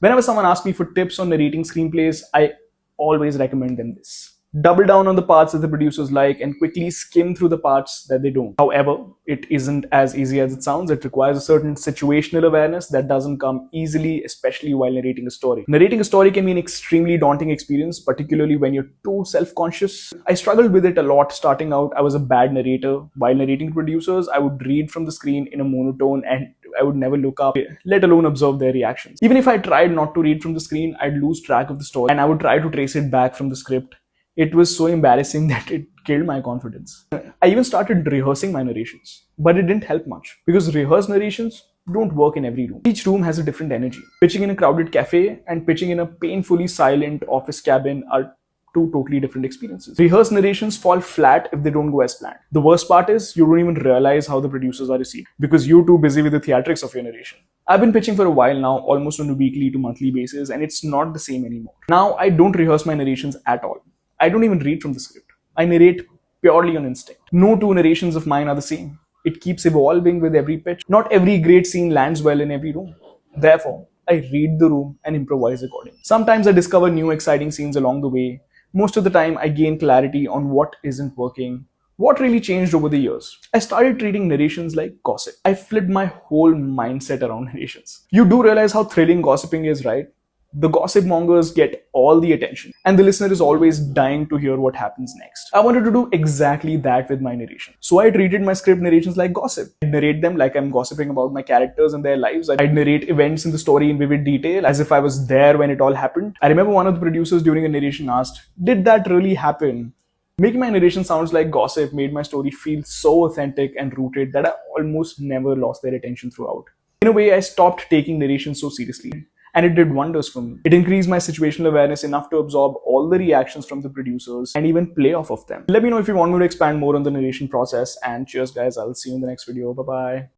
Whenever someone asks me for tips on narrating screenplays, I always recommend them this. Double down on the parts that the producers like and quickly skim through the parts that they don't. However, it isn't as easy as it sounds. It requires a certain situational awareness that doesn't come easily, especially while narrating a story. Narrating a story can be an extremely daunting experience, particularly when you're too self-conscious. I struggled with it a lot starting out. I was a bad narrator. While narrating to producers, I would read from the screen in a monotone and I would never look up, let alone observe their reactions. Even if I tried not to read from the screen, I'd lose track of the story and I would try to trace it back from the script. It was so embarrassing that it killed my confidence. I even started rehearsing my narrations, but it didn't help much because rehearsed narrations don't work in every room. Each room has a different energy. Pitching in a crowded cafe and pitching in a painfully silent office cabin are two totally different experiences. Rehearsed narrations fall flat if they don't go as planned. The worst part is you don't even realize how the producers are received because you're too busy with the theatrics of your narration. I've been pitching for a while now, almost on a weekly to monthly basis, and it's not the same anymore. Now I don't rehearse my narrations at all. I don't even read from the script. I narrate purely on instinct. No two narrations of mine are the same. It keeps evolving with every pitch. Not every great scene lands well in every room. Therefore, I read the room and improvise accordingly. Sometimes I discover new exciting scenes along the way. Most of the time, I gain clarity on what isn't working, what really changed over the years. I started treating narrations like gossip. I flipped my whole mindset around narrations. You do realize how thrilling gossiping is, right? The gossip mongers get all the attention, and the listener is always dying to hear what happens next. I wanted to do exactly that with my narration. So I treated my script narrations like gossip. I'd narrate them like I'm gossiping about my characters and their lives. I'd narrate events in the story in vivid detail, as if I was there when it all happened. I remember one of the producers during a narration asked, "Did that really happen?" Making my narration sounds like gossip made my story feel so authentic and rooted that I almost never lost their attention throughout. In a way, I stopped taking narration so seriously. And it did wonders for me. It increased my situational awareness enough to absorb all the reactions from the producers and even play off of them. Let me know if you want me to expand more on the narration process. And cheers guys, I'll see you in the next video. Bye bye.